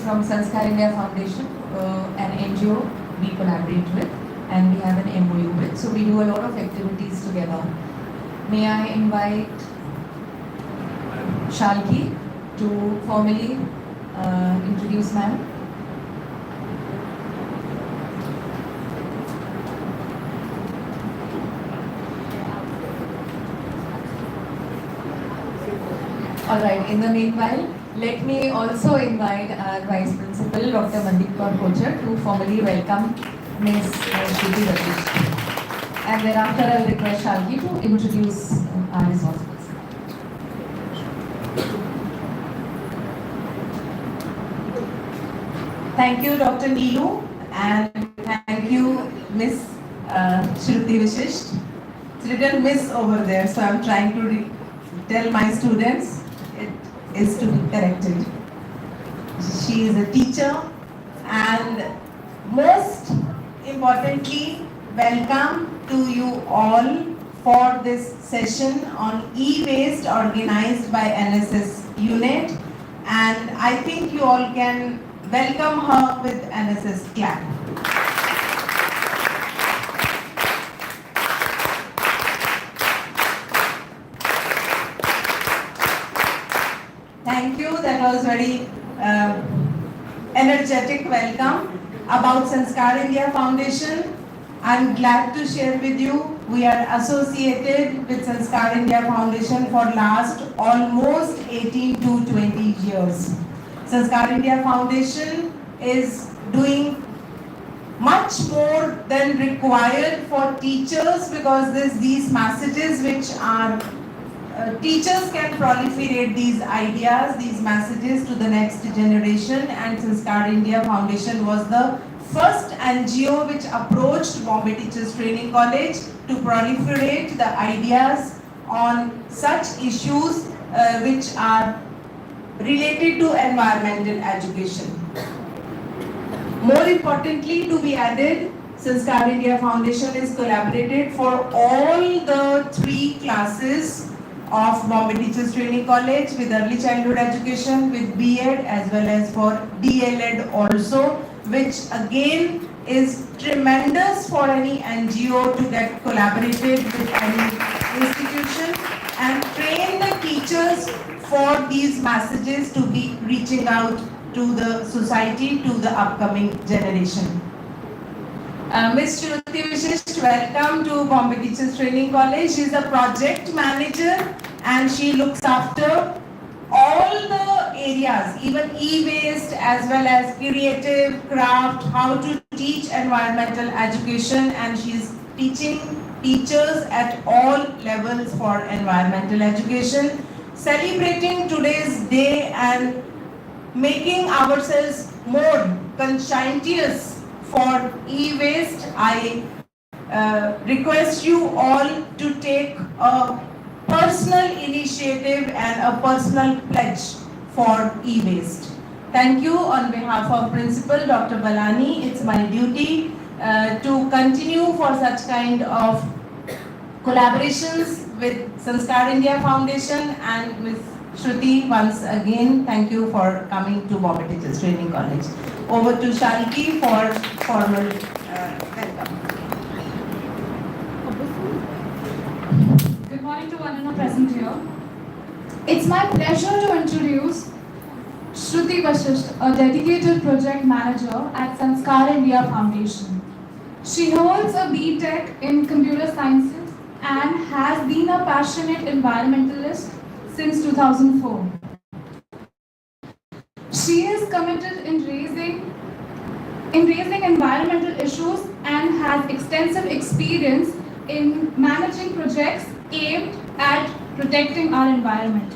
from Sanskar India Foundation, an NGO we collaborate with and we have an MOU with. So we do a lot of activities together. May I invite Shalki to formally introduce ma'am. Alright, in the meanwhile, let me also invite our Vice Principal, Dr. Mandeep Kaur Kochar, to formally welcome Ms. Shruti Vashi. And thereafter, I will request Shalki to introduce our resource person. Thank you, Dr. Neelu, and thank you, Ms. Shruti Vishisht. It's written Miss over there, so I'm trying to tell my students it is to be corrected. She is a teacher, and most importantly, welcome to you all for this session on e-waste organized by NSS Unit, and I think you all can welcome her with NSS clap. Thank you, that was very energetic welcome. About Sanskar India Foundation, I'm glad to share with you, we are associated with Sanskar India Foundation for last almost 18 to 20 years. Sanskar India Foundation is doing much more than required for teachers, because these messages which are teachers can proliferate these ideas, these messages to the next generation, and Sanskar India Foundation was the first NGO which approached Bombay Teachers Training College to proliferate the ideas on such issues which are related to environmental education. More importantly, to be added, Sanskar India Foundation is collaborated for all the 3 classes of Bombay Teachers Training College with early childhood education, with B.Ed as well as for DL.Ed also, which again is tremendous for any NGO to get collaborated with any institution and train the teachers for these messages to be reaching out to the society, to the upcoming generation. Ms. Shruti Vishisht, welcome to Bombay Teachers Training College. She is the project manager and she looks after all the areas, even e-waste as well as creative, craft, how to teach environmental education, and she is teaching teachers at all levels for environmental education. Celebrating today's day and making ourselves more conscientious for e-waste, I request you all to take a personal initiative and a personal pledge for e-waste. Thank you. On behalf of Principal Dr. Balani, it's my duty to continue for such kind of collaborations with Sanskar India Foundation, and Ms. Shruti, once again, thank you for coming to Bombay Teachers Training College. Over to Shalki for formal welcome. Good morning to one and all present here. It's my pleasure to introduce Shruti Vashisht, a dedicated project manager at Sanskar India Foundation. She holds a B.Tech in computer sciences and has been a passionate environmentalist since 2004. She is committed in raising environmental issues and has extensive experience in managing projects aimed at protecting our environment.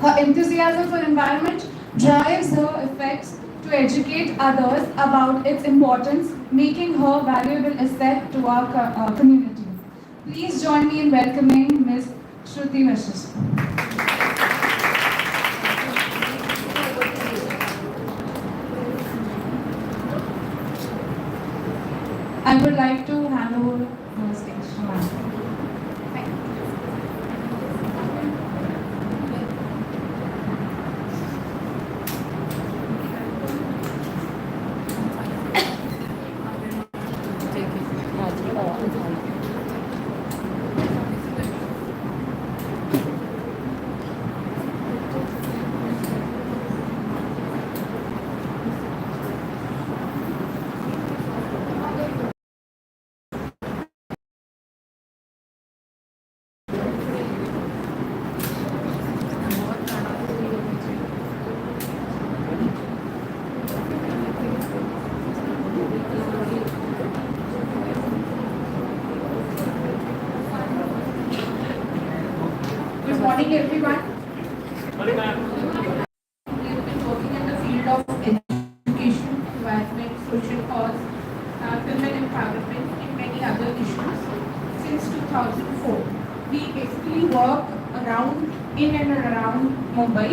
Her enthusiasm for environment drives her efforts to educate others about its importance, making her a valuable asset to our community. Please join me in welcoming Ms. Shruti Vashisht. I would like to hand over the stage to ma'am. Thank you. morning, everyone. Morning, ma'am. We have been working in the field of education, environment, social cause, women empowerment, and many other issues since 2004. We basically work in and around Mumbai,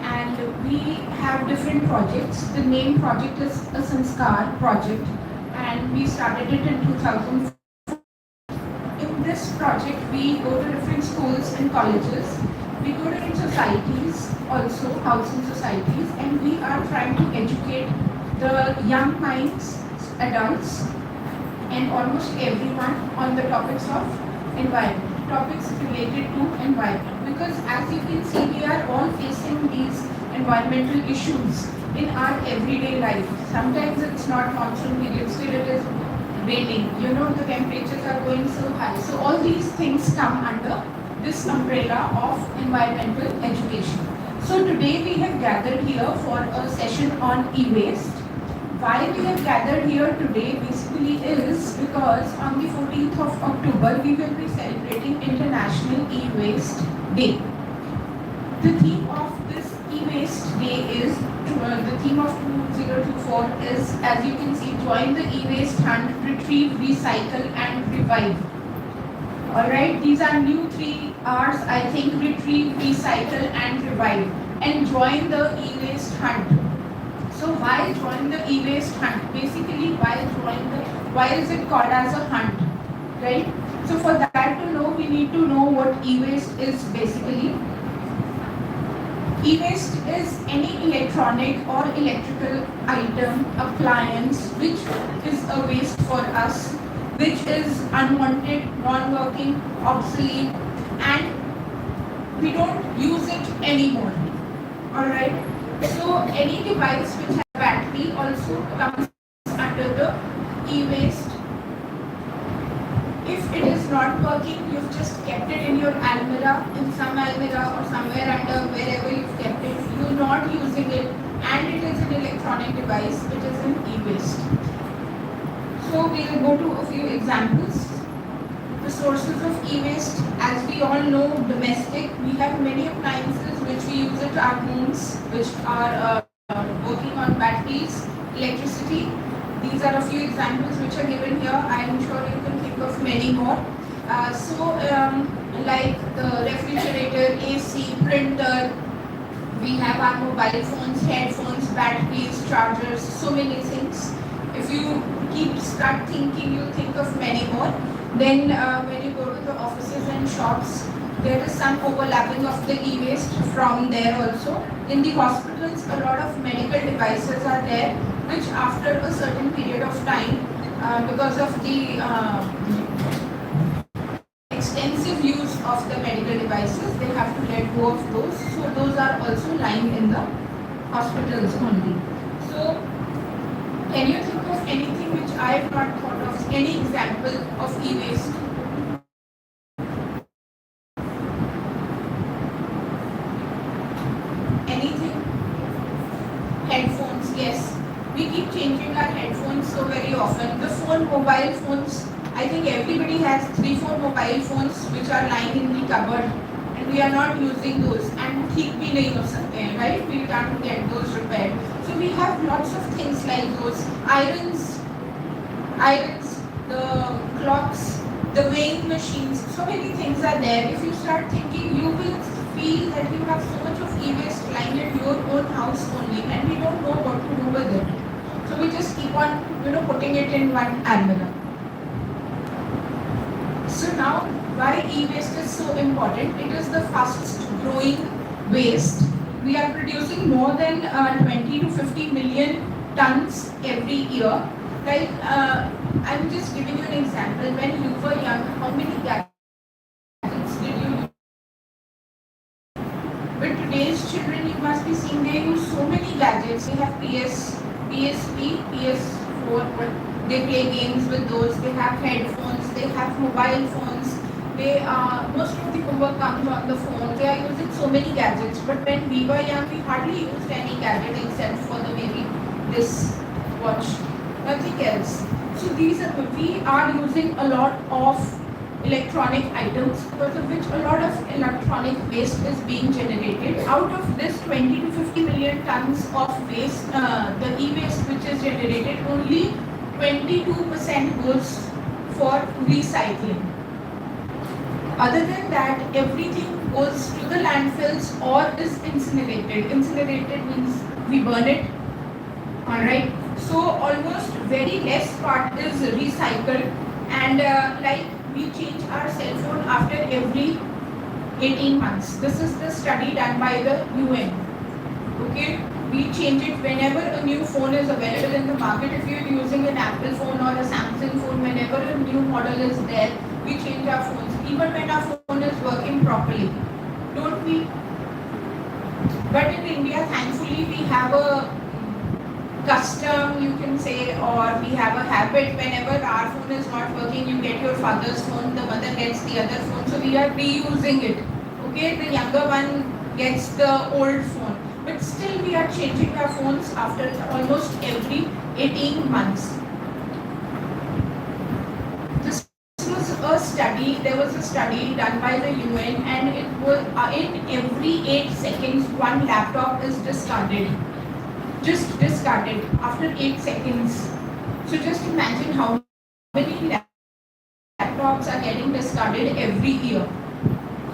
and we have different projects. The main project is a Sanskar project, and we started it in 2004. In this project, we go to different schools and colleges. We go to different societies, also housing societies, and we are trying to educate the young minds, adults, and almost everyone on the topics of environment, topics related to environment. Because as you can see, we are all facing these environmental issues in our everyday life. Sometimes it's not monsoon period, still it is raining. You know, the temperatures are going so high. So all these things come under this umbrella of environmental education. So today we have gathered here for a session on e-waste. Why we have gathered here today basically is because on the 14th of October we will be celebrating International E-Waste Day. The theme of this e-waste day is, the theme of 2024 is, as you can see, join the e-waste hunt, retrieve, recycle and revive. Alright, these are new 3 R's, I think: retrieve, recycle and revive. And join the e-waste hunt. So why join the e-waste hunt? Basically, why is it called as a hunt? Right? So for that to know, we need to know what e-waste is basically. E-waste is any electronic or electrical item, appliance, which is a waste for us, which is unwanted, non-working, obsolete, and we don't use it anymore. Alright? So any device which has battery also comes under the e-waste. If it is not working, you've just kept it in your almirah, in some almirah or somewhere under wherever you've kept it, you're not using it, and it is an electronic device, it is an e-waste. So we'll go to a few examples. The sources of e-waste, as we all know, domestic, we have many appliances which we use at our homes, which are working on batteries, electricity. These are a few examples which are given here. I am sure you can think of many more. Like the refrigerator, AC, printer, we have our mobile phones, headphones, batteries, chargers, so many things. If you start thinking, you'll think of many more. Then when you go to the offices and shops, there is some overlapping of the e-waste from there also. In the hospitals, a lot of medical devices are there, which after a certain period of time, because of the extensive use of the medical devices, they have to let go of those. So those are also lying in the hospitals only. So can you think of anything which I have not thought of? Any example of e-waste? Anything? Headphones, yes. We keep changing our headphones so very often. The mobile phones, I think everybody has 3-4 mobile phones which are lying in the cupboard, and we are not using those. And ठीक भी नहीं हो सकते हैं, right? We can't get those repaired. So we have lots of things like those. Irons, the clocks, the weighing machines, so many things are there. If you start thinking, you will feel that you have so much of e-waste lying at your own house only, and we don't know what to do with it. So we just keep on, putting it in one almirah. So now, why e-waste is so important? It is the fastest growing waste. We are producing more than 20 to 50 million tons every year. Like, I'm just giving you an example. When you were young, how many gadgets did you use? But today's children, you must be seeing, they use so many gadgets. They have PSP, PS4, they play games with those. They have headphones, they have mobile phones. Most of the homework comes on the phone. They are using so many gadgets. But when we were young, we hardly used any gadget except for the maybe this watch, nothing else. So we are using a lot of electronic items, because of which a lot of electronic waste is being generated. Out of this 20 to 50 million tons of waste, the e-waste which is generated, only 22% goes for recycling. Other than that, everything goes to the landfills or is incinerated. Incinerated means we burn it. Alright. So almost very less part is recycled, and like we change our cell phone after every 18 months. This is the study done by the UN. Okay, we change it whenever a new phone is available in the market. If you're using an Apple phone or a Samsung phone, whenever a new model is there, we change our phones, even when our phone is working properly, don't we? But in India, thankfully, we have a custom, you can say, or we have a habit. Whenever our phone is not working, you get your father's phone, the mother gets the other phone, so we are reusing it. Okay, the younger one gets the old phone, but still we are changing our phones after almost every 18 months. This was a study, there was a study done by the UN, and it was in every 8 seconds one laptop is discarded. Just discarded after 8 seconds. So just imagine how many laptops are getting discarded every year.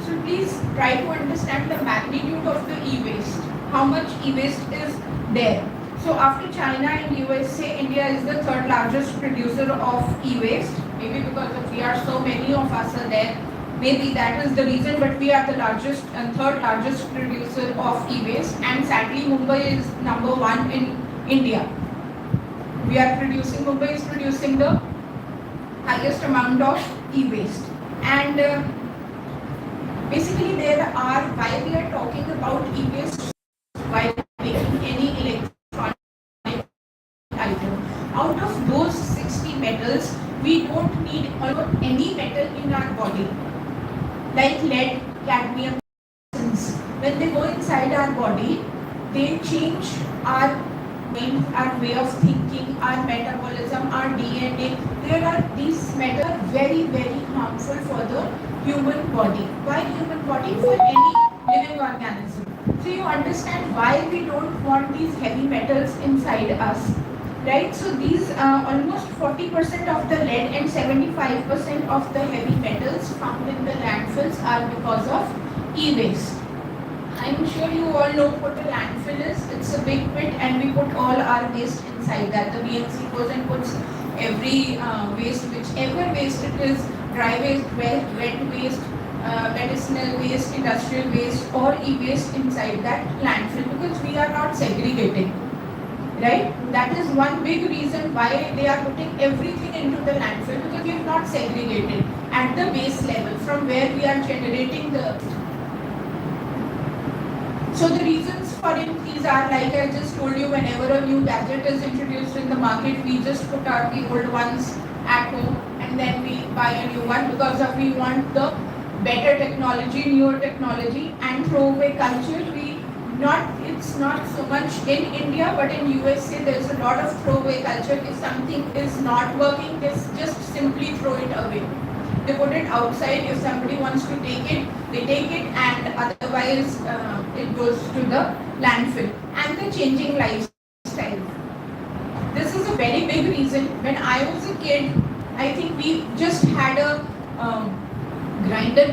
So please try to understand the magnitude of the e-waste. How much e-waste is there? So after China and USA, India is the third largest producer of e-waste. Maybe because we are so many of us are there. Maybe that is the reason, but we are the largest and third largest producer of e-waste, and sadly Mumbai is number 1 in India. Mumbai is producing the highest amount of e-waste. And basically why we are talking about e-waste while making any electronic item. Out of those 60 metals, we don't need any metal in our body. Like lead, cadmium, when they go inside our body, they change our mind, our way of thinking, our metabolism, our DNA. These metals are very, very harmful for the human body. Why human body? For any living organism. So you understand why we don't want these heavy metals inside us. Right, so these almost 40% of the lead and 75% of the heavy metals found in the landfills are because of e-waste. I'm sure you all know what a landfill is. It's a big pit, and we put all our waste inside that. The BMC goes and puts every waste, whichever waste it is, dry waste, wet waste, medicinal waste, industrial waste, or e-waste inside that landfill, because we are not segregating. Right? That is one big reason why they are putting everything into the landfill, because we have not segregated at the base level from where we are generating the. So the reasons for increase are, like I just told you, whenever a new gadget is introduced in the market, we just put out the old ones at home and then we buy a new one, because we want the better technology, newer technology, and throwaway culture. It's not so much in India, but in USA there's a lot of throwaway culture. If something is not working, they just simply throw it away. They put it outside. If somebody wants to take it, they take it, and otherwise it goes to the landfill. And the changing lifestyle. This is a very big reason. When I was a kid, I think we just had a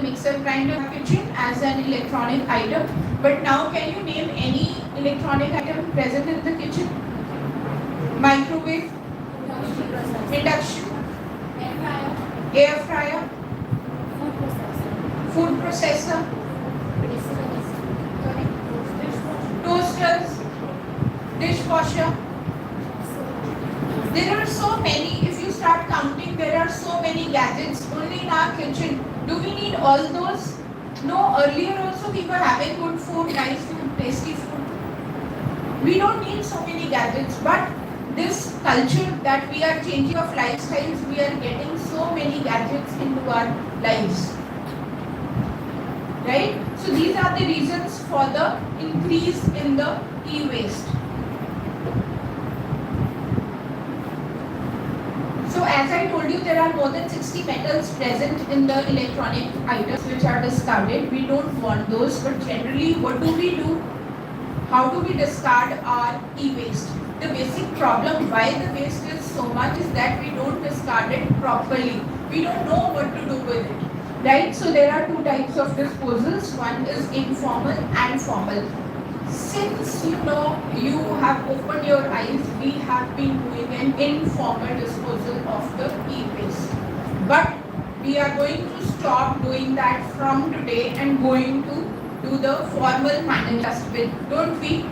mixer grinder in our kitchen as an electronic item. But now, can you name any electronic item present in the kitchen? Microwave, induction, air fryer, food processor, toasters, dishwasher. There are so many. If you start counting, there are so many gadgets only in our kitchen. Do we need all those? No, earlier also we were having good food, nice food, tasty food. We don't need so many gadgets, but this culture that we are changing of lifestyles, we are getting so many gadgets into our lives. Right? So these are the reasons for the increase in the e-waste. So as as I told you, there are more than 60 metals present in the electronic items which are discarded. We don't want those, but generally, what do we do? How do we discard our e-waste? The basic problem why the waste is so much is that we don't discard it properly. We don't know what to do with it. Right? So there are two types of disposals. One is informal and formal. Since you have opened your eyes, we have been doing an informal disposal of the e-waste. But we are going to stop doing that from today and going to do the formal managed dustbin. Don't we?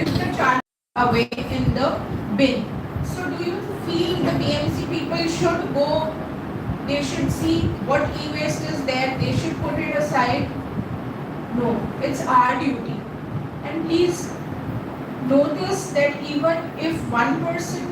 If the charge away in the bin. So do you feel the BMC people should go? They should see what e-waste is there. They should put it aside. No, it's our duty. And please notice that even if one person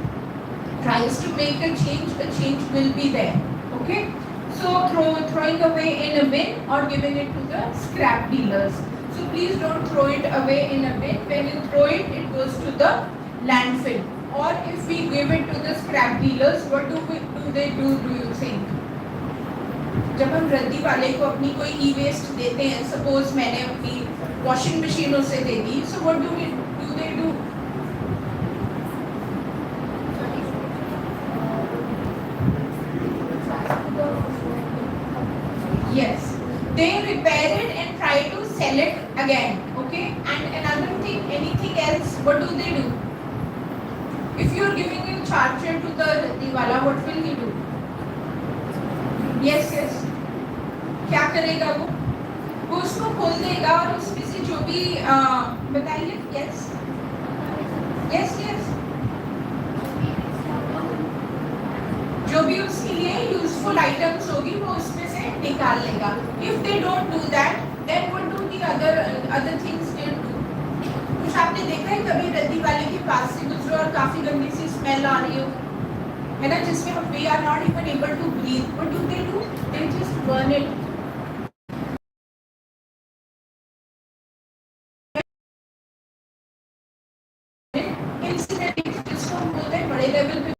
tries to make a change will be there. Okay? So throwing away in a bin or giving it to the scrap dealers. So please don't throw it away in a bin. When you throw it, it goes to the landfill. Or if we give it to the scrap dealers, what do they do you think? जब हम रद्दी वाले को अपनी कोई ई waste देते हैं, suppose मैंने अपनी वॉशिंग मशीन उसे दे दी, so what do they do? Yes, they repair it and try to sell it again. Okay, and another thing, anything else, what do? If you are giving a charger to the raddi wala, what will he do? Yes. क्या करेगा वो उसको खोल देगा और उसमें से जो भी बताइए. yes जो भी उसके लिए यूजफुल आइटम्स होगी वो उसमें से निकाल लेगा. If they don't do that, then what do the other things they do? कुछ आपने देखा है कभी रद्दी वाले के पास से गुजरो और काफी गंदी सी स्मेल आ रही हो, है ना, जिसमें हम we are not even able to breathe. What do? They just burn it. जिसको हम बोलते हैं बड़े लेवल पे,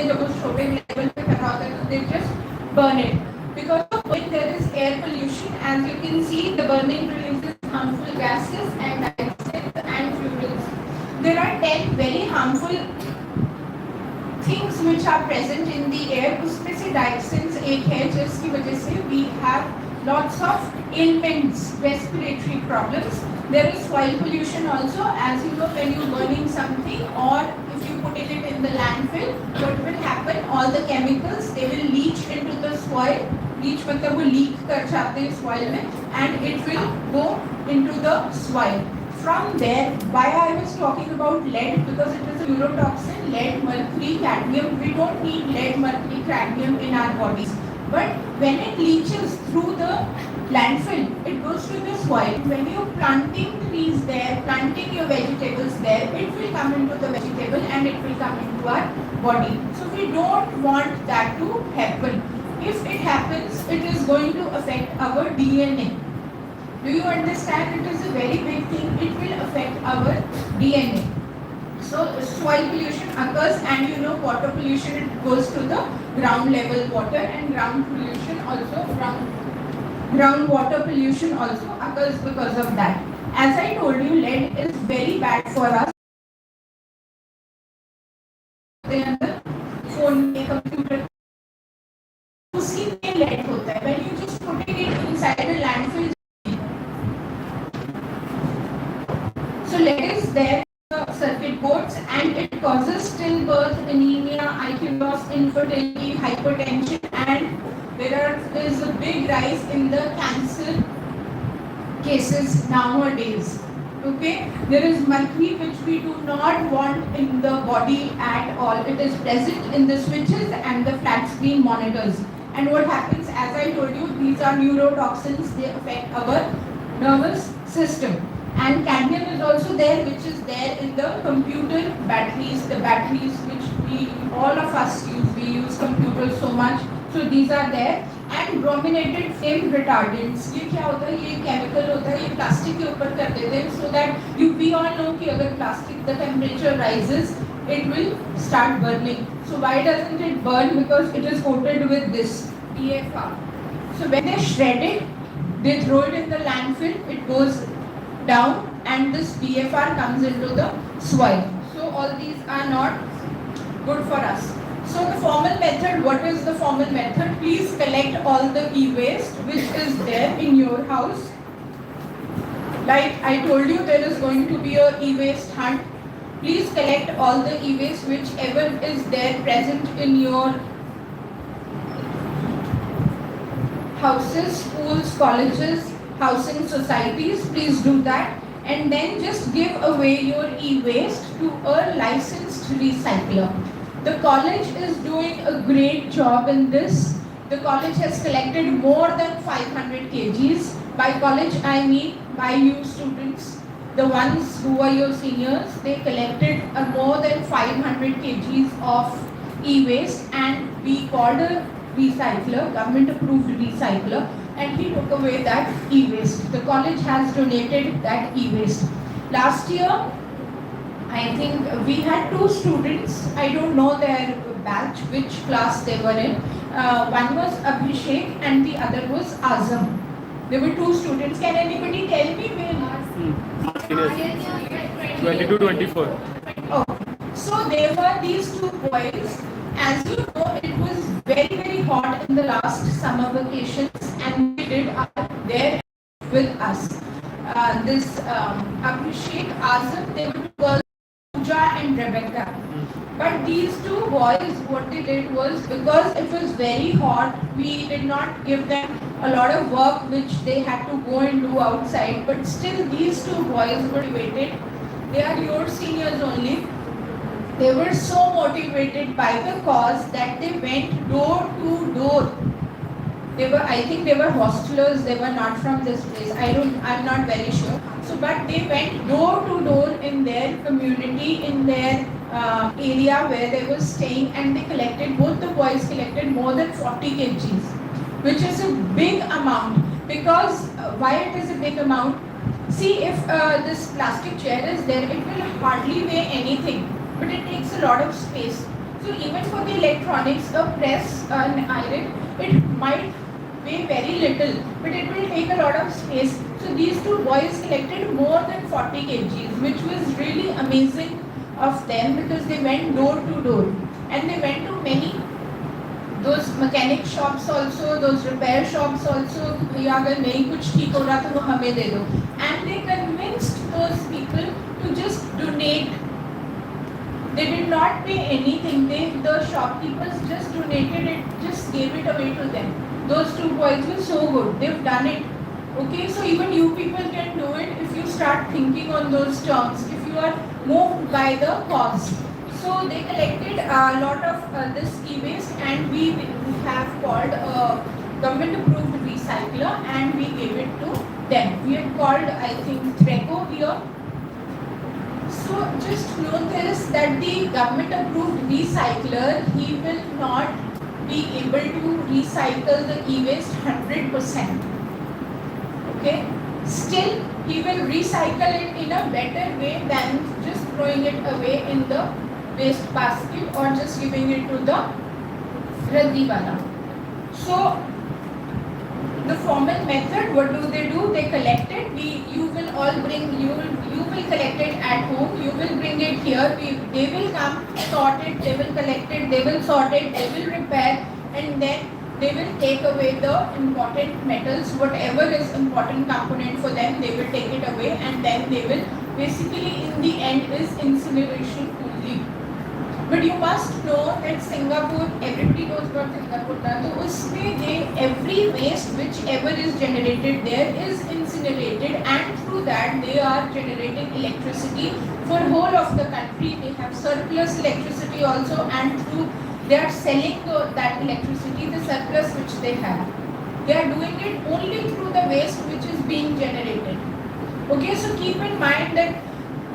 जब उस छोटे लेवल पे कर रहा होता है तो they just burn it. Because when there is air pollution, as you can see, the burning releases harmful gases and dioxins and fuels. There are 10 very harmful things which are present in the air. उसमें से dioxins एक है जिसकी वजह से we have lots of ailments, respiratory problems. There is soil pollution also. As you know, when you are burning something or if you put it in the landfill, what will happen? All the chemicals, they will leach into the soil. Leach मतलब वो leak कर जाते हैं soil में and it will go into the soil. From there, why I was talking about lead? Because it is a neurotoxin. Lead, mercury, cadmium. We don't need lead, mercury, cadmium in our bodies. But when it leaches through the landfill, it goes to the soil. When you're planting trees there, planting your vegetables there, it will come into the vegetable and it will come into our body. So we don't want that to happen. If it happens, it is going to affect our DNA. Do you understand? It is a very big thing. It will affect our DNA. So soil pollution occurs, and you know water pollution, it goes to the ground level water, and groundwater pollution also occurs because of that. As I told you, lead is very bad for us. Phone में, computer उसी में lead होता है. When you just putting it inside a landfill, so lead is there in the circuit boards and it causes stillbirth, anemia, IQ loss, infertility, hypertension, and there is a big rise in the cancer cases nowadays. Okay, there is mercury which we do not want in the body at all. It is present in the switches and the flat screen monitors. And what happens, as I told you, these are neurotoxins. They affect our nervous system. And cadmium is also there, which is there in the computer batteries, the batteries which all of us use. We use computers so much. So these are there. And brominated flame retardants. ये क्या होता है? ये chemical होता है. ये plastic के ऊपर कर देते हैं so that we all know कि अगर plastic the temperature rises, it will start burning. So why doesn't it burn? Because it is coated with this PFR. So when they shred it, they throw it in the landfill, it goes down and this BFR comes into the soil. So all these are not good for us. So the formal method, what is the formal method? Please collect all the e-waste which is there in your house. Like I told you, there is going to be a e-waste hunt. Please collect all the e-waste whichever is there present in your houses, schools, colleges, housing societies. Please do that. And then just give away your e-waste to a licensed recycler. The college is doing a great job in this. The college has collected more than 500 kgs. By college, I mean by you students, the ones who are your seniors. They collected more than 500 kgs of e-waste, and we called a recycler, government approved recycler, and he took away that e-waste. The college has donated that e-waste. Last year, I think we had two students, I don't know their batch, which class they were in. One was Abhishek and the other was Azam. There were two students. Can anybody tell me where? 22-24. Oh, so there were these two boys. As you know, it was very hot in the last summer vacations, and they did there with us. This Abhishek, Azam, they were two girls, Pooja and Rebecca. But these two boys, what they did was, because it was very hot, we did not give them a lot of work which they had to go and do outside. But still, these two boys were motivated. They are your seniors only. They were so motivated by the cause that they went door to door. I think they were hostelers, they were not from this place. I'm not very sure. So, but they went door to door in their community, in their area where they were staying, and they collected, both the boys collected more than 40 kgs, which is a big amount. Because why it is a big amount? See, if this plastic chair is there, it will hardly weigh anything, but it takes a lot of space. So even for the electronics, a press, an iron, it might weigh very little, but it will take a lot of space. So these two boys collected more than 40 kgs, which was really amazing of them, because they went door to door, and they went to many those mechanic shops also, those repair shops also. अगर नहीं कुछ ठीक हो रहा तो वो हमें दे दो. And they convinced those people to just donate. They did not pay anything. The shopkeepers just donated it, just gave it away to them. Those two boys were so good. They've done it. Okay, so even you people can do it if you start thinking on those terms, if you are moved by the cause. So they collected a lot of this e-waste, and we have called a government approved recycler, and we gave it to them. We had called, I think, Treco here. So just know this, that the government approved recycler, he will not be able to recycle the e-waste 100%. Okay? Still, he will recycle it in a better way than just throwing it away in the waste basket or just giving it to the raddi wala. So the formal method, what do? They collect it. You will collect it at home. You will bring it here. They will come, sort it. They will collect it. They will sort it. They will repair, and then they will take away the important metals, whatever is important component for them. They will take it away, and then they will basically, in the end, is incineration only. But you must know that Singapore, everybody knows about Singapore now. So usme every waste whichever is generated there is incinerated, and through that they are generating electricity for whole of the country. They have surplus electricity also, and through they are selling that electricity, the surplus which they have. They are doing it only through the waste which is being generated. Okay, so keep in mind that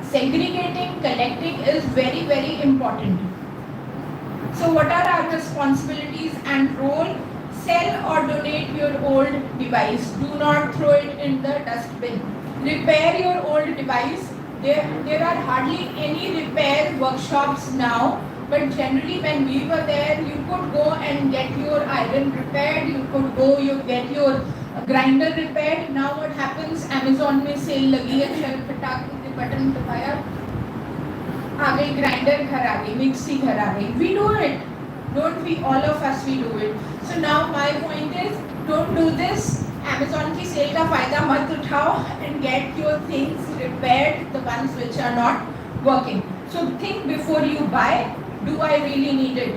segregating, collecting is very important. So what are our responsibilities and role? Sell or donate your old device. Do not throw it in the dustbin. Repair your old device. There are hardly any repair workshops now, but generally when we were there, you could go and get your iron repaired, you could go, you get your grinder repaired. Now what happens, Amazon में cell लगी है, चल पटाख के button दबाया, आ गई grinder घर आ गई, mixie घर आ गई. We do it, don't we? All of us we do it. So now my point is, don't do this. Amazon की सेल का फायदा मत उठाओ and get your things repaired, the ones which are not working. So think before you buy, do I really need it?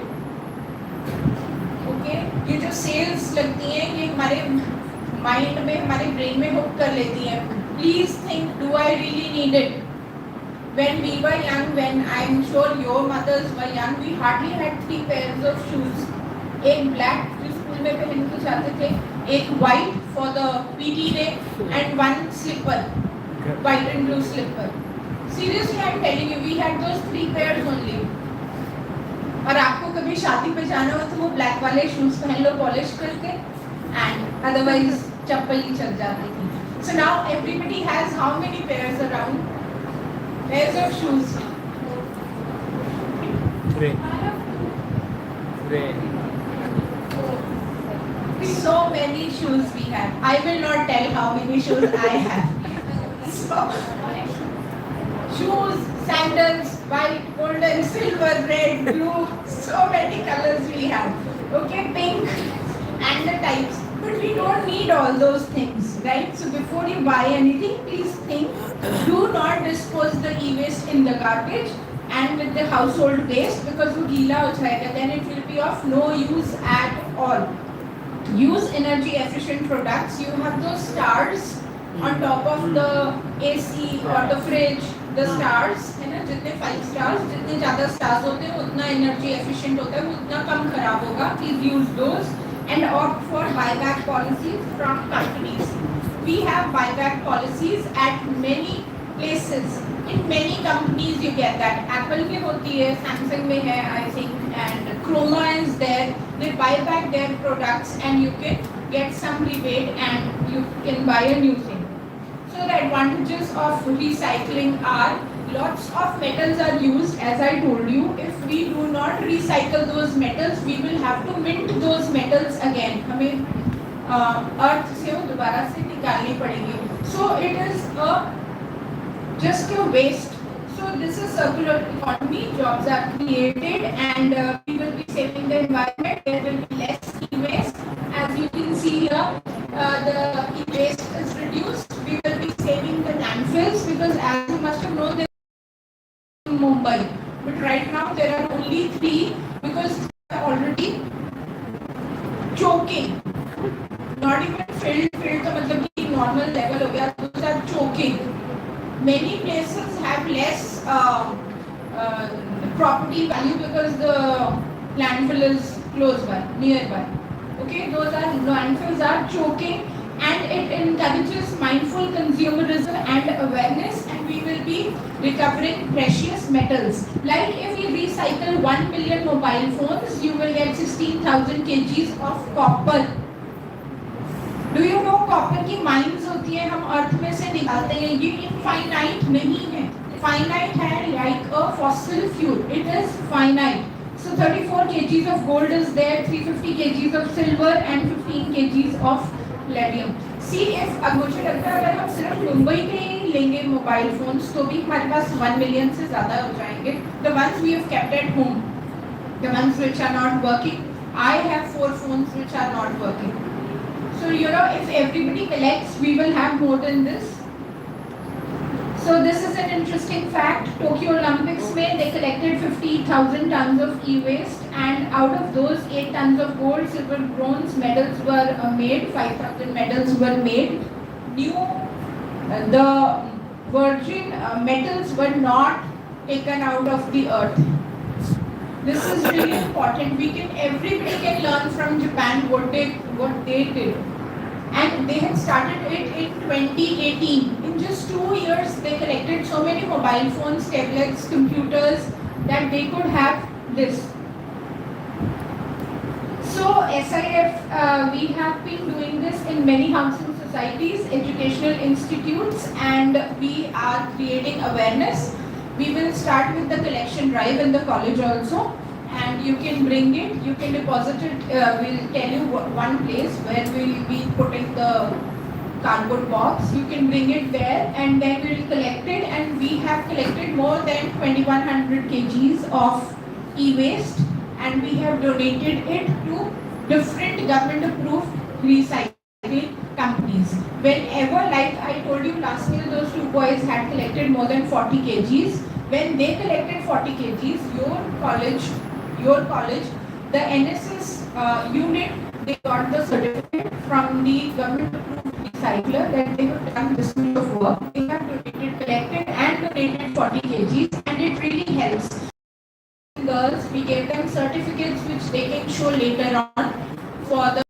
Okay? ये जो sales लगती हैं ये हमारे माइंड में, हमारे ब्रेन में हुक कर लेती हैं. Please think, do I really need it? When we were young, when I'm sure your mothers were young, we hardly had 3 pairs of shoes. एक black जो स्कूल में पहन के जाते थे, एक white for the PT day, and one slipper, white and blue slipper. Seriously, I'm telling you, we had those 3 pairs only. और आपको कभी शादी पे जाना हो तो वो black वाले shoes पहन लो polish करके, and otherwise चप्पल ही चल जाती थी. So now everybody has how many pairs around? Pairs of shoes. 3. So many shoes we have. I will not tell how many shoes I have. So, shoes, sandals, white, golden, silver, red, blue, so many colors we have. Okay, pink and the types. But we don't need all those things, right? So before you buy anything, please think. Do not dispose the e-waste in the garbage and with the household waste, because वो गीला हो जाएगा. Then it will be of no use at all. Use energy efficient products. You have those stars on top of the AC or the fridge. The stars है ना, जितने 5 stars, जितने ज़्यादा stars होते हैं उतना energy efficient होता है, उतना कम खराब होगा. Please use those and opt for buyback policies from companies. We have buyback policies at many places. In many companies you get that. Apple में होती है, Samsung में है, I think, and Chroma is there. They buy back their products and you can get some rebate and you can buy a new thing. So the advantages of recycling are, lots of metals are used, as I told you. If we do not recycle those metals, we will have to mint those metals again. हमें अर्थ से वो दोबारा से निकालनी पड़ेगी. So it is just a waste. So this is circular economy. Jobs are created and we will be saving the environment. There will be less e-waste. As you can see here, the e-waste is reduced. We will be saving the landfills, because as you must have known, there is in Mumbai, but right now there are only 3 because they are already choking. Not even filled तो मतलब कि normal level हो गया, those are choking. Many places have less property value because the landfill is close by, nearby. Okay, those are landfills are choking, and it encourages mindful consumerism and awareness, and we will be recovering precious metals. Like if you recycle 1 million mobile phones, you will get 16,000 kgs of copper. Do you know copper की mines होती है, हम अर्थ में से निकालते हैं. ये infinite नहीं है. Finite है like a fossil fuel. It is finite. So 34 kgs of gold is there, 350 kgs of silver and 15 kgs of palladium. See, if अब मुझे लगता है अगर हम सिर्फ मुंबई के ही लेंगे मोबाइल फोन्स तो भी हमारे पास 1 मिलियन से ज़्यादा हो जाएंगे. The ones we have kept at home, the ones which are not working. I have 4 phones which are not working. So you know, if everybody collects, we will have more than this. So this is an interesting fact. Tokyo Olympics में they collected 50,000 tons of e-waste, and out of those 8 tons of gold, silver, bronze medals were made. 5,000 medals were made. The virgin metals were not taken out of the earth. This is really important. Everybody can learn from Japan what they did. And they had started it in 2018. In just 2 years, they collected so many mobile phones, tablets, computers that they could have this. So SIF, we have been doing this in many housing societies, educational institutes, and we are creating awareness. We will start with the collection drive in the college also, and you can bring it, you can deposit it, we'll tell you one place where we'll be putting the cardboard box. You can bring it there and then we'll collect it, and we have collected more than 2100 kgs of e-waste, and we have donated it to different government approved recycling companies. Whenever, like I told you last year, those two boys had collected more than 40 kgs. When they collected 40 kgs, your college, the NSS unit, they got the certificate from the government approved recycler that they have done this much of work. They have collected and donated 40 kgs, and it really helps. Girls, we gave them certificates which they can show later on for the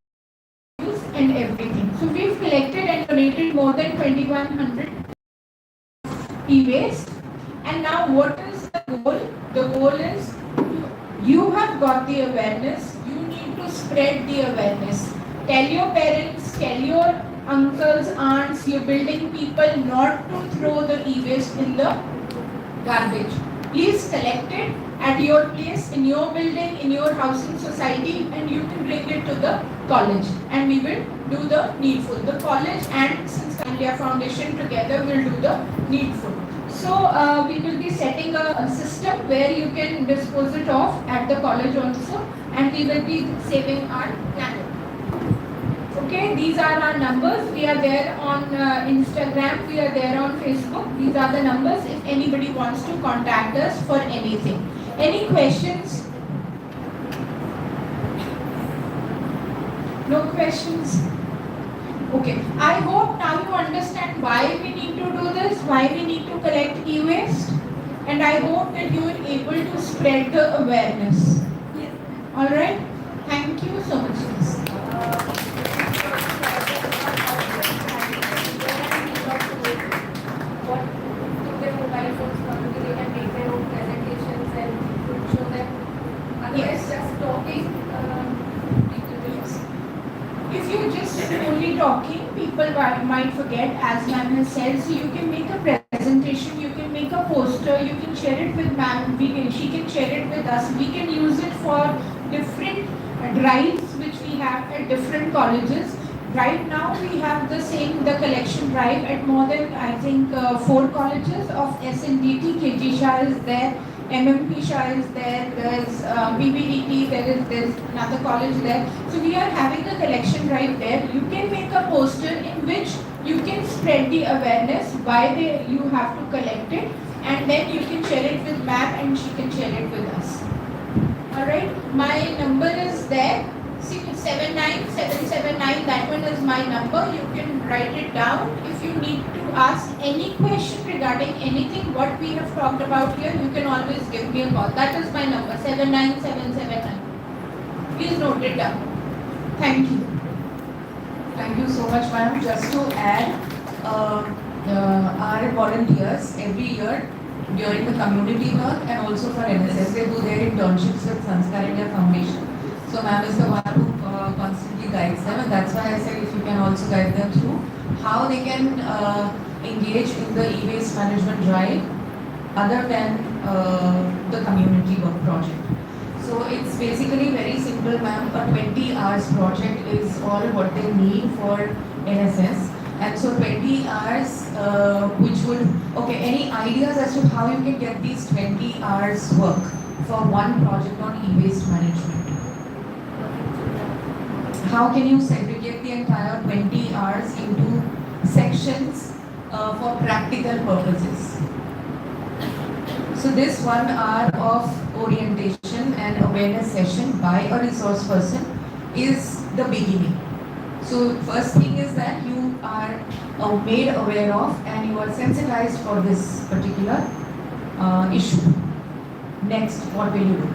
use and everything. So we've collected and donated more than 2100 e-waste. And now what is the goal? The goal is, you have got the awareness, you need to spread the awareness. Tell your parents, tell your uncles, aunts, your building people not to throw the e-waste in the garbage. Please collect it at your place, in your building, in your housing society, and you can bring it to the college, and we will do the needful. The college and Sanskar India Foundation together will do the needful. So we will be setting a system where you can dispose it off at the college also, and we will be saving our planet. Okay, these are our numbers. We are there on Instagram, we are there on Facebook. These are the numbers if anybody wants to contact us for anything. Any questions? No questions? Okay, I hope now you understand why we need to do this, why we need to collect e-waste, and I hope that you are able to spread the awareness. Yes. Alright, thank you so much. Yes, just talking. If you just only talking, people might forget, as ma'am has said. So you can make a presentation, you can make a poster, you can share it with ma'am. She can share it with us. We can use it for different drives which we have at different colleges. Right now we have the collection drive at more than, I think, 4 colleges of SNDT. KG Shah is there, MMP Shah is there, there's BBDT, there's another college there. So we are having a collection drive there. You can make a poster in which you can spread the awareness why you have to collect it, and then you can share it with ma'am and she can share it with us. Alright, my number is there. 79779, that one is my number. You can write it down. If you need to ask any question regarding anything what we have talked about here, you can always give me a call. That is my number, 79779. Please note it down. Thank you. Thank you so much, ma'am. Just to add, our volunteers every year during the community work and also for NSS, they do their internships with Sanskar India Foundation. So ma'am is the one who constantly guides them, and that's why I said if you can also guide them through how they can engage in the e-waste management drive other than the community work project. So it's basically very simple, ma'am. A 20 hours project is all what they need for NSS. And so 20 hours, which would, okay, any ideas as to how you can get these 20 hours work for one project on e-waste management? How can you segregate the entire 20 hours into sections for practical purposes? So this 1 hour of orientation and awareness session by a resource person is the beginning. So first thing is that you are made aware of and you are sensitized for this particular issue. Next, what will you do?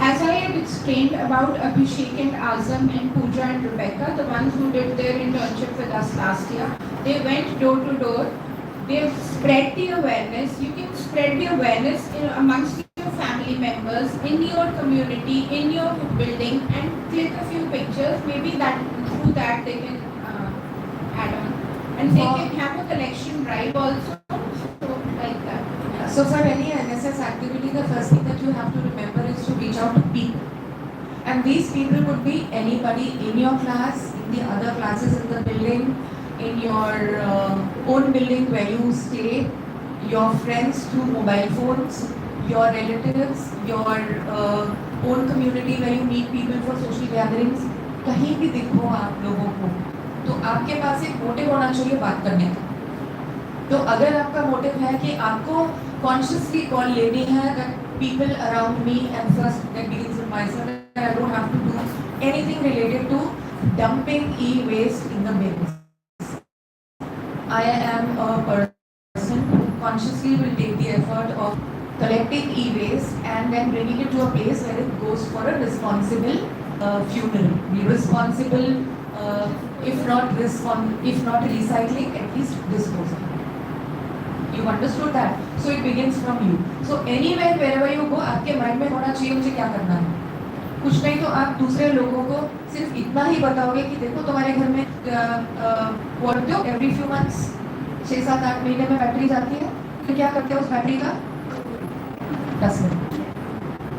As I had explained about Abhishek and Azam and Pooja and Rebecca, the ones who did their internship with us last year, they went door to door. They spread the awareness. You can spread the awareness amongst your family members, in your community, in your building, and click a few pictures. Maybe that through that they can add on. And they can have a collection drive also, so like that. So for any NSS activity, the first thing that you have to remember is to reach out to people. And these people could be anybody in your class, in the other classes in the building, in your own building where you stay, your friends through mobile phones, your relatives, your own community where you meet people for social gatherings. कहीं भी दिखो आप लोगों को, तो आपके पास एक motive होना चाहिए बात करने का. तो अगर आपका मोटिव है कि आपको कॉन्शियसली कॉल लेनी है that people around me, and first that begins with myself, I don't have to do anything related to dumping e-waste in the bins. I am a person who consciously will take the effort of collecting e-waste and then bringing it to a place where it goes for a responsible funeral. Be responsible, if not recycling, at least disposal. You understood that? So it begins from you. So anywhere, wherever you go, आपके mind में होना चाहिए मुझे क्या करना है. कुछ नहीं तो आप दूसरे लोगों को सिर्फ इतना ही बताओगे कि देखो तुम्हारे घर में बोलते हो एवरी फ्यू मंथ्स 6-7-8 महीने में बैटरी जाती है, तो क्या करते हो उस बैटरी का डस्टबिन,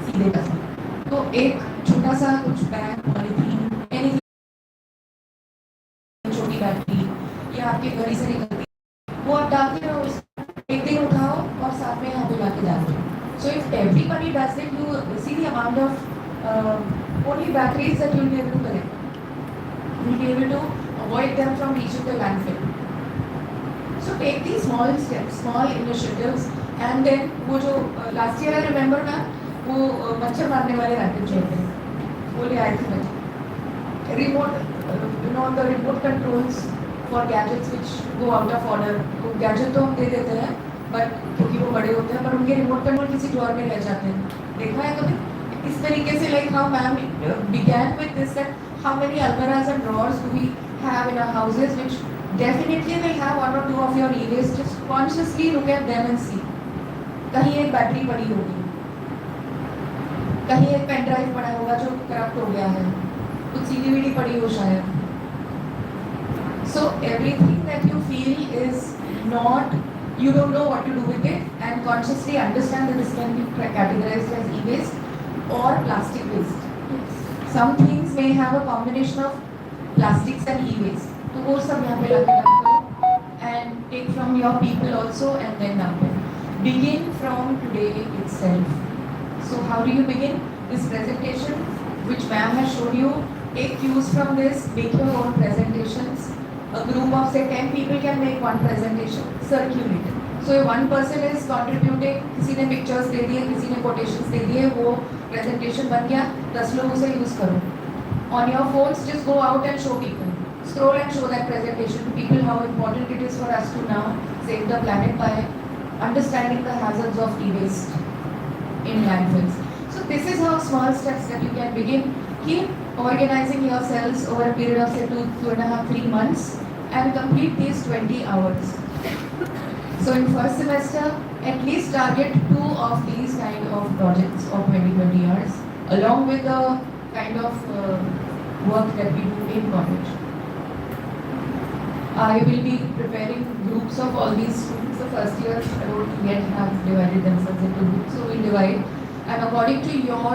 सीधे डस्टबिन. तो एक छोटा सा कुछ बैग, पॉलीथीन, एनीथिंग, छोटी बैटरी या आपके घर से निकलती है वो आप डालते रहो, एक दिन उठाओ और साथ में यहाँ पे लाके डालते हो. So if everybody does it, you see the amount of only batteries that you will be able to collect. You will be able to avoid them from reaching the landfill. So take these small steps, small initiatives, and then वो जो last year I remember ना वो मच्छर मारने वाले racket जो थे वो ले आए थे बच्चे. Remote, the remote controls for gadgets which go out of order. तो gadget तो हम दे देते हैं, but क्योंकि वो बड़े होते हैं, पर उनके remote control किसी ड्रॉर में रह जाते हैं. देखा है कभी? इस तरीके से like how ma'am began with this, that how many almirahs and drawers do we have in our houses which definitely will have one or two of your e-waste. Just consciously look at them and see. कहीं एक battery पड़ी होगी, कहीं एक pen drive पड़ा होगा जो corrupt हो गया है, कुछ CD-VD पड़ी हो शायद. So everything that you feel is not, you don't know what to do with it, and consciously understand that this can be categorized as e-waste or plastic waste. Some things may have a combination of plastics and e-waste. तो वो सब यहाँ पे लाके रखो and take from your people also and then dump it. Begin from today itself. So how do you begin? This presentation which ma'am has showed you, take cues from this, make your own presentations. A group of say 10 people can make one presentation, circulate. So if one person is contributing, किसी ने pictures दे दिए, किसी ने quotations दे दिए, वो presentation बन गया, 10 लोग उसे use करो. On your phones, just go out and show people. Scroll and show that presentation to people how important it is for us to now save the planet by understanding the hazards of e-waste in landfills. So this is how small steps that you can begin. Keep organizing yourselves over a period of say 2.5-3 months and complete these 20 hours. So in first semester, at least target 2 of these kind of projects of 20 hours, along with the kind of work that we do in college. I will be preparing groups of all these students. The first years don't yet have divided themselves into groups, so we'll divide. And according to your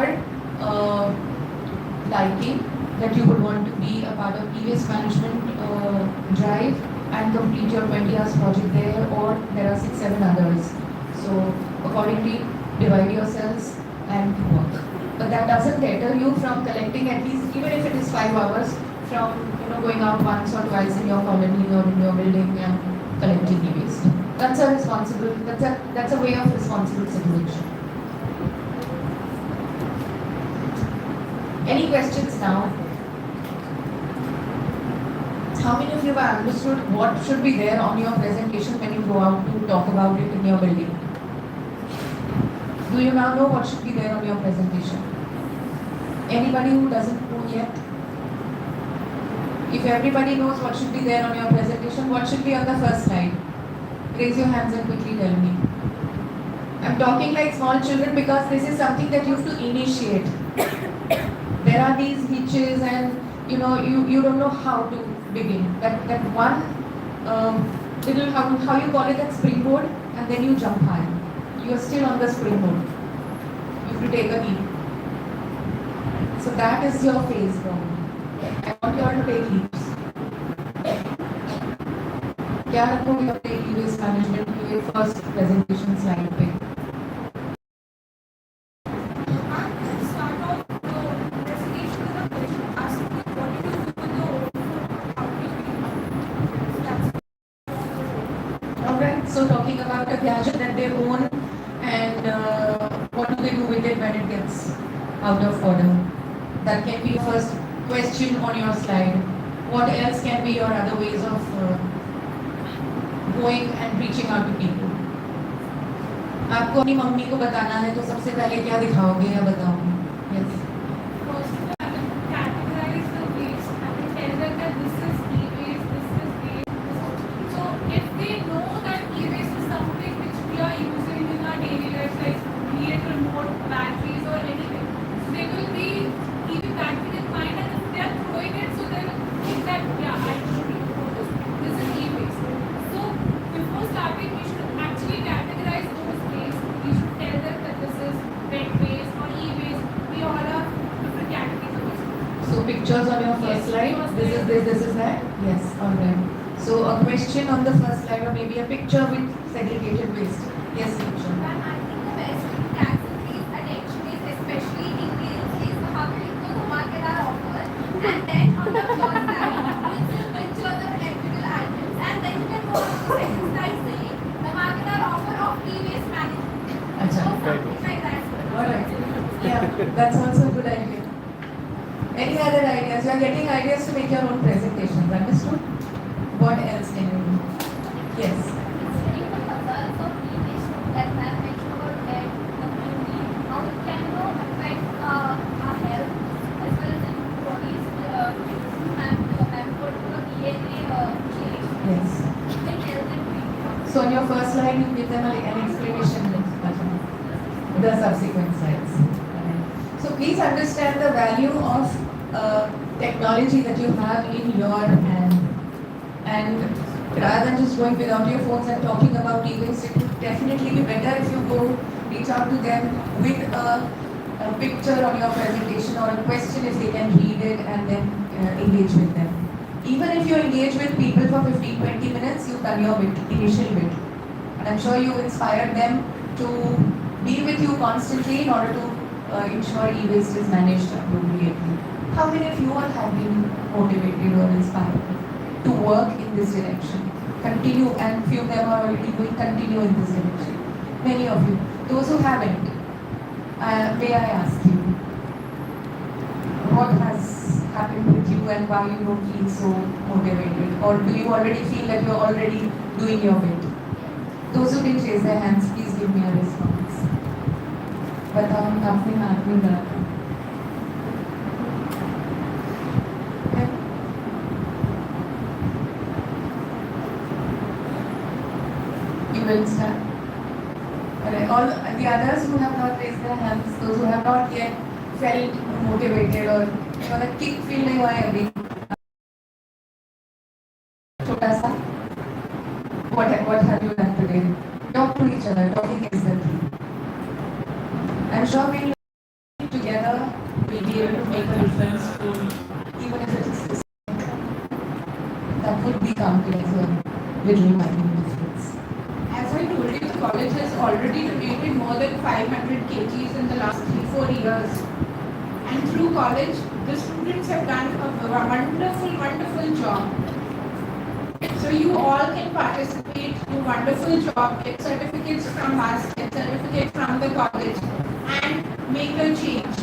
liking, that you would want to be a part of e-waste management drive and complete your 20 hours project there, or there are 6-7 others. So accordingly, divide yourselves and work. But that doesn't deter you from collecting at least, even if it is 5 hours, from going out once or twice in your colony or in your building and collecting e-waste. That's a responsible. That's a way of responsible citizenship. Any questions now? How many of you have understood what should be there on your presentation when you go out to talk about it in your building? Do you now know what should be there on your presentation? Anybody who doesn't know yet? If everybody knows what should be there on your presentation, what should be on the first slide? Raise your hands and quickly tell me. I'm talking like small children because this is something that you have to initiate. There are these hitches and you don't know how to begin. That one little, how you call it, that springboard, and then you jump high. You are still on the springboard. You have to take a knee. So that is your phase, probably. I want you all to take leaps. क्या रखोगे अपने e-waste management के first presentation slide पे? Start off the presentation with a question asking what did you do with the outreach? Alright, so talking about a gadget that they own and what do they do with it when it gets out of order. That can be first question on your slide. What else can be your other ways of going and reaching out to people? आपको अपनी mummy को बताना है तो सबसे पहले क्या दिखाओगे या बताओगे? Yes. First, categorize the waste and tell them that this is e-waste, this is waste. So if they know that e-waste is something which we are using in our daily life, like be it remote, batteries or anything, they will be keeping that thing in mind, and if they are throwing it, so they will think that, yeah, I should throw this. This is e-waste. So before starting, we should actually categorize those waste. We should tell them that this is wet waste or e-waste. We all have different categories of waste. So pictures on your first Yes, slide. first This is slide. this is that. Yes, all right. So a question on the first slide or maybe a picture with segregated waste. Yes, picture. And I think the best way to cancel these attention is especially in reels is how to link to Marketer offer and then on the first side picture the electrical items and then you can go on to the second slide saying the Marketer offer of e-waste management. Acha. So something like that. All right. Yeah, that's also a good idea. Any other ideas? You are getting ideas to make your own presentations. Understood? What else can you do? Yes. Considering the results of e-waste that I have mentioned about that, the community, how it can affect our health as well as in bodies member to the DNA change. Yes. Then health and treatment. So on your first slide, you give them an explanation. The subsequent slides. So please understand the value of technology that you have in your hand. And rather than just going without your phones and talking about e-waste, it would definitely be better if you go reach out to them with a picture on your presentation or a question if they can read it and then engage with them. Even if you engage with people for 15-20 minutes, you've done your bit, initial bit. And I'm sure you inspired them to be with you constantly in order to ensure e-waste is managed appropriately. How many of you all have been motivated or inspired to work in this direction? Continue, and few of them are already going continue in this direction. Many of you. Those who haven't, may I ask you, what has happened with you and why you don't feel so motivated? Or do you already feel that you're already doing your bit? Those who didn't raise their hands, please give me a response. बताओ काफी हाथ में लगा You will start. Alright, all the others who have not raised their hands, those who have not yet felt motivated or the kick feel नहीं हुआ है अभी छोटा सा what have you done today? Talk to each other. Talking is the key. I'm sure we'll together we'll be able to make a difference to even if it is that would be counted as a little minor difference. As I told you, the college has already donated more than 500 kgs in the last 3-4 years. And through college, the students have done a wonderful job. So you all can participate, do wonderful job, get certificates from us, get certificates from the college, and make a change.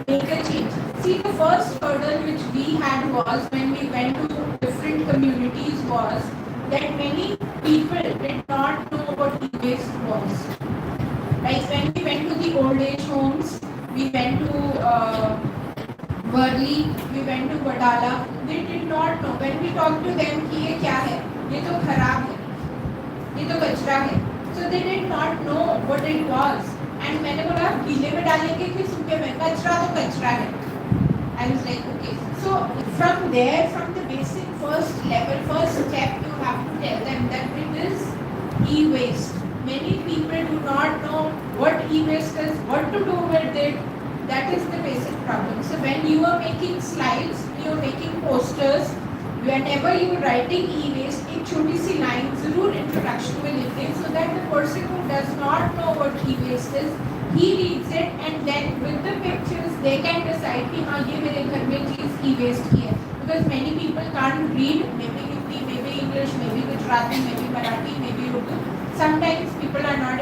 Make a change. See, the first hurdle which we had was when we went to different communities was that many people did not know what e-waste was. Like when we went to the old age homes, we went to Worli, we went to Badala, they did not know. When we talked to them कि ये क्या है, ये तो खराब है, ये तो कचरा है. So they did not know what it was. And मैंने बोला गीले में डालेंगे कि सूखे में, कचरा तो कचरा है. I was like, okay, So from there, from the basic first level, first step, you have to tell them that it is e-waste. Many people do not know what e-waste is, what to do with it. That is the basic problem. So when you are making slides, you are making posters, whenever you are writing e-waste, एक छोटी सी line जरूर introduction में लिखें, so that the person who does not know what e-waste is, he reads it and then with the pictures they can decide कि हाँ ये मेरे घर में चीज e-waste की है. Because many people can't read, maybe Hindi, maybe English, maybe Gujarati, maybe Marathi, maybe Urdu. Sometimes people are not,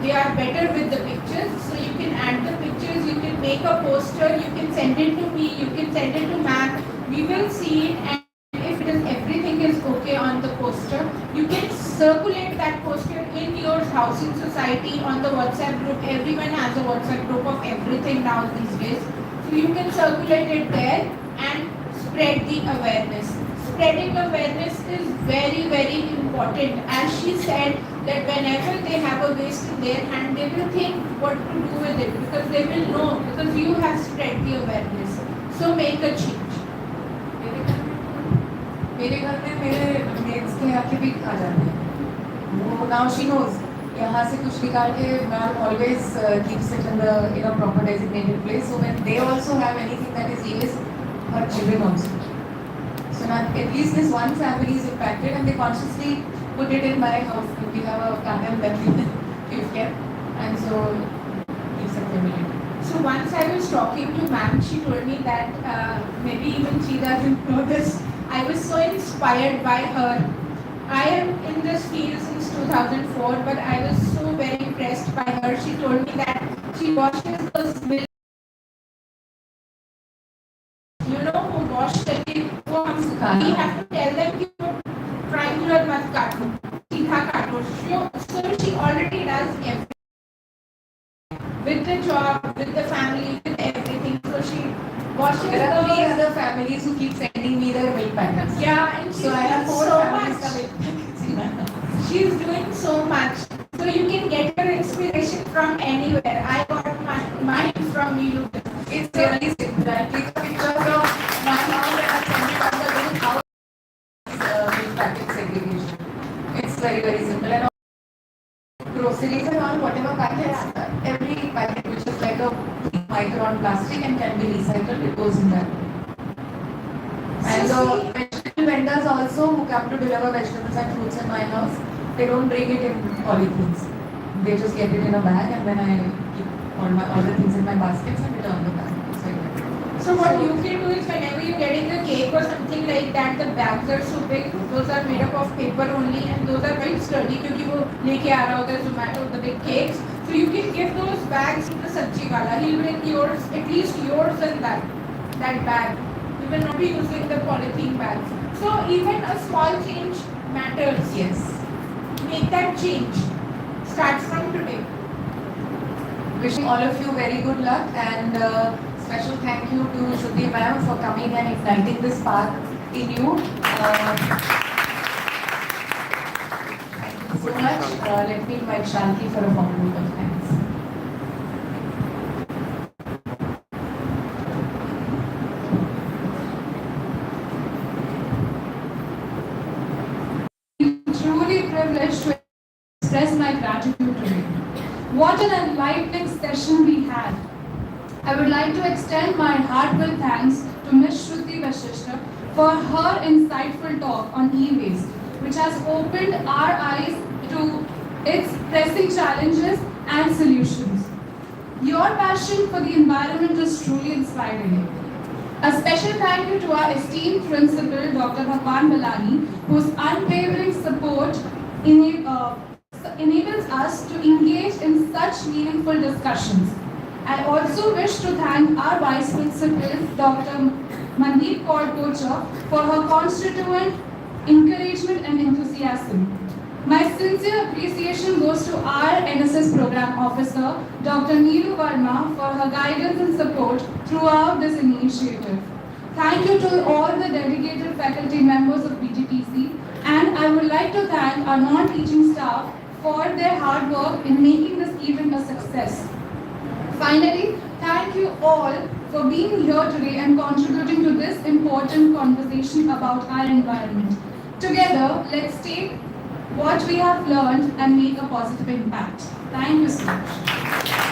they are better with the pictures. So you can add the pictures, you can make a poster, you can send it to me, you can send it to Mac. We will see it, and if it is everything is okay on the poster, you can circulate that poster in your housing society on the WhatsApp group. Everyone has a WhatsApp group of everything now these days. So you can circulate it there and spread the awareness. Spreading awareness is very, very important. As she said, that whenever they have a waste in their hand, they will think what to do with it, because they will know, because you have spread the awareness. So make a change. मेरे घर में मेरे maids के यहाँ के भी आ जाते हैं. वो now she knows यहाँ से कुछ निकाल के ma'am always keeps it in a proper designated place. So when they also have anything that is e-waste, her children also. So now at least this one family is impacted, and they consciously put it in my house. We have a garden that we've kept, and so it's accumulated. So once I was talking to ma'am, she told me that maybe even she doesn't know this. I was so inspired by her. I am in this field since 2004, but I was so very impressed by her. She told me that she washes those milk. You know who wash the वो हम सिखाते. We have to tell them कि वो triangular मत काटो, सीधा काटो. So she already does everything with the job, with the family, with everything. So she washes There are 3 those. other families who keep sending me their milk packets. Yeah, and she's So I have 4 so families much. coming in my house. She's doing so much. So you can get your inspiration from anywhere. I got mine from you. It's really simple. I click a picture of my house and I send it on the little house milk packet segregation. It's very, very simple. And all groceries and all, whatever packets, every packet which is like a micron plastic and can be recycled, it goes in that. And the vegetable vendors also who come to deliver vegetables and fruits in my house, they don't bring it in polythenes. They just get it in a bag, and then I keep all the things in my baskets and return the bag. It's like that. So what you can do is whenever you're getting a cake or something like that, the bags are so big. Those are made up of paper only, and those are very sturdy क्योंकि वो लेके आ रहा होता है Zomato, the big cakes. So you can give those bags to the sabji wala. He'll bring yours, at least yours in that bag. You will not be using the polythene bags. So even a small change matters. Yes. Make that change. Start from today. Wishing all of you very good luck, and special thank you to Shruti ma'am for coming and igniting this spark in you. Thank you so much. Let me invite Shanti for a formal vote of thanks. Truly privileged to express my gratitude today. What an enlightening session we had. I would like to extend my heartfelt thanks to Ms. Shruti Vashishta for her insightful talk on e-waste, which has opened our eyes to its pressing challenges and solutions. Your passion for the environment is truly inspiring. A special thank you to our esteemed principal, Dr. Bhagwan Balani, whose unwavering support enables us to engage in such meaningful discussions. I also wish to thank our Vice Principal, Dr. Mandeep Kaur Kocha, for her constituent encouragement and enthusiasm. My sincere appreciation goes to our NSS Program Officer, Dr. Neeru Verma, for her guidance and support throughout this initiative. Thank you to all the dedicated faculty members of BGTC, and I would like to thank our non-teaching staff for their hard work in making this event a success. Finally, thank you all for being here today and contributing to this important conversation about our environment. Together, let's take what we have learned and make a positive impact. Thank you so much.